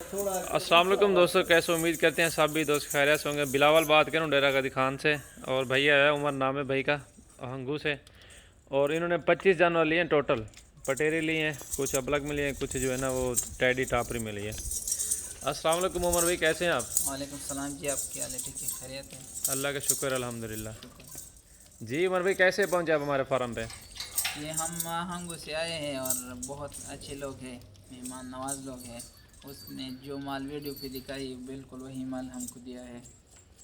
अस्सलाम वालेकुम दोस्तों, कैसे उम्मीद करते हैं सब भी दोस्त खैरियत से होंगे। बिलावल बात करूँ डेरा गाजी खान से, और भैया है उमर नाम है भाई का, हंगू से। और इन्होंने 25 जानवर लिए हैं टोटल। पटेरी लिए हैं, कुछ अबलग में लिए हैं, कुछ जो है ना वो टैडी टापरी में लिए हैं। अस्सलाम वालेकुम उमर भाई, कैसे हैं आप? वालेकुम सलाम जी, आप क्या हाल है? ठीक है, खैरियत है? अल्लाह का शुक्र अल्हम्दुलिल्लाह। जी उमर भाई, कैसे पहुँचे आप हमारे फार्म पे? ये हम हंगू से आए हैं और बहुत अच्छे लोग हैं, मेहमान नवाज लोग हैं। उसने जो माल वीडियो पे दिखाई बिल्कुल वही माल हमको दिया है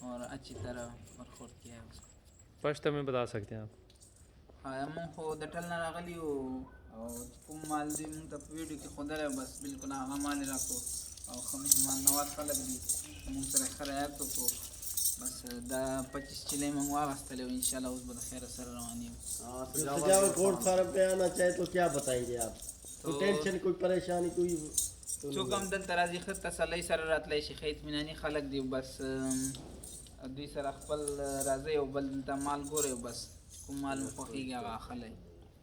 और अच्छी तरह बरखुर्द किया है उसको। स्पष्ट में बता सकते हैं आप? हाँ, हम हो दटल ना रगली हो और कुम माल दी मुंग तब वीडियो के खुदा है बस बिल्कुल आगा माल रखो और हम मेहमान नवाज का लग दी मुंग से रखा रहा तो को बस 25 चिले मंगवा वास्ते ले इंशाल्लाह उस बद खैर सर रवानी हो। सजावट गोल्ड फार्म पे आना चाहे तो क्या बताएंगे आप? कोई टेंशन, कोई परेशानी, कोई चूँकि हम दल तराजी खत तसल्ली सर रातले शेख इत्मीनानी खलक दी बस दुई सर अखबल राजे और बल माल गोरे बस कुम माल मुखी गया खले।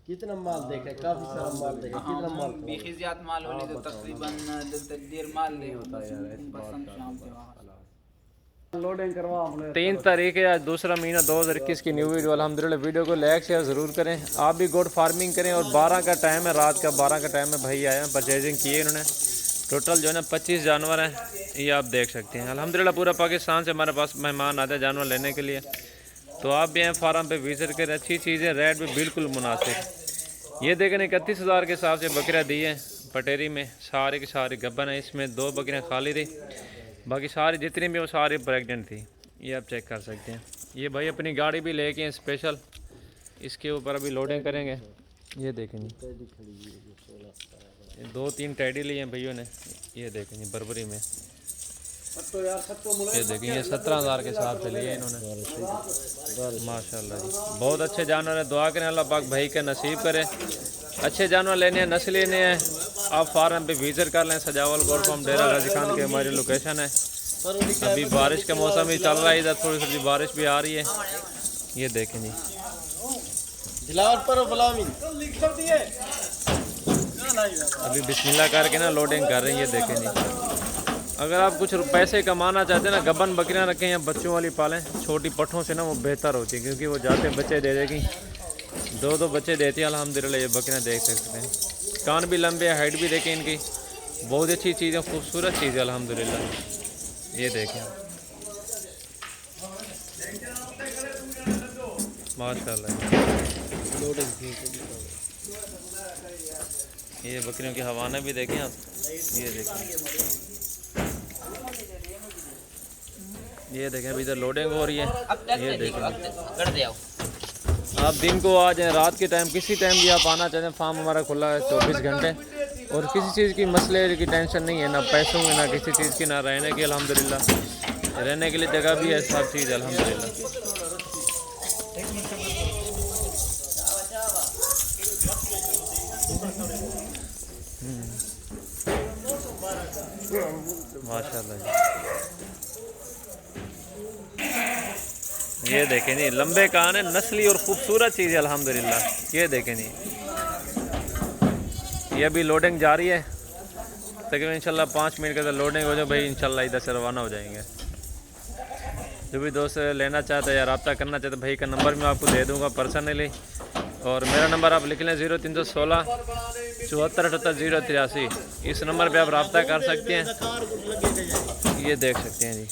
कितना माल देखा है? काफी सारा माल देखा है। कितना माल बेखी ज़्यादा माल होने तो तकरीबन देर माल ले बस हम शाम के लोडिंग करवा हमने 3 तारीख है आज, दूसरा महीना 2021 की न्यू वीडियो। अल्हम्दुलिल्लाह वीडियो को लाइक शेयर ज़रूर करें, आप भी गोट फार्मिंग करें। और 12 का टाइम है, रात का 12 का टाइम है। भाई आए हैं, परचेजिंग की है इन्होंने। टोटल जो है ना 25 जानवर हैं, ये आप देख सकते हैं। अल्हम्दुलिल्लाह पूरा पाकिस्तान से हमारे पास मेहमान आते हैं जानवर लेने के लिए, तो आप भी हैं फार्म पे विजिट करें। अच्छी चीज़ें, रेट भी बिल्कुल मुनासिब। ये देखें 31,000 के हिसाब से बकरियाँ दी हैं पटेरी में, सारी की सारी गब्बन है। इसमें 2 बकरियाँ खाली थी, बाकी सारी जितनी भी वो सारी प्रेग्नेंट थी। ये आप चेक कर सकते हैं। ये भाई अपनी गाड़ी भी लेके हैं स्पेशल, इसके ऊपर अभी लोडिंग करेंगे। ये देखें जी, 2-3 टैडी लिए हैं भाइयों ने। ये देखें जी बरबरी में, ये देखें ये 17,000 के हिसाब से लिए इन्होंने। माशाल्लाह जी, बहुत अच्छे जानवर हैं। दुआ करें अल्लाह पाक भाई का नसीब करे। अच्छे जानवर लेने हैं, नस्ल लेने हैं, आप फार्म पे विजिट कर लें। सजावल गोल्ड फार्म डेरा गाजी खान की हमारी लोकेशन है। अभी बारिश का मौसम भी चल रहा है, इधर थोड़ी थोड़ी बारिश भी आ रही है। ये देखें जी, अभी बिस्मिल्लाह करके ना लोडिंग कर रहे हैं। ये देखें जी, अगर आप कुछ पैसे कमाना चाहते हैं ना, गबन बकरियां रखें या बच्चों वाली पालें। छोटी पट्ठों से ना वो बेहतर होती है, क्योंकि वो जाते बच्चे दे देगी, 2-2 बच्चे देती है अल्हम्दुलिल्लाह। ये बकरियां देख सकते हैं, कान भी लंबे, हाइट भी देखें इनकी, बहुत अच्छी चीज़ है, खूबसूरत चीज़ है अल्हम्दुलिल्लाह। ये देखें माशाल्लाह। ये बकरियों की हवाना भी देखें आप, ये देखें, ये देखें अभी इधर लोडिंग हो रही है। ये देखें, आप दिन को आ जाएँ, रात के टाइम, किसी टाइम भी आप आना चाहते हैं। फार्म हमारा खुला है 24 घंटे, और किसी चीज़ की मसले की टेंशन नहीं है, ना पैसों में, ना किसी चीज़ की, ना रहने की। अल्हम्दुलिल्लाह रहने के लिए जगह भी है, सब चीज़ अल्हम्दुलिल्लाह। माशाल्लाह जी, ये देखें जी लंबे कान है, नस्ली और ख़ूबसूरत चीज़ है अल्हम्दुलिल्लाह। ये देखें जी, ये अभी लोडिंग जारी है, तकरीबन इंशाल्लाह 5 मिनट के अंदर लोडिंग हो जाए भाई, इंशाल्लाह इधर से रवाना हो जाएंगे। जो भी दोस्त लेना चाहते हैं या रब्ता करना चाहते हैं, भाई का नंबर मैं आपको दे दूँगा पर्सनली, और मेरा नंबर आप लिख लें 0316 74 78 083। इस नंबर पे आप रब्ता कर सकते हैं। ये देख सकते हैं जी,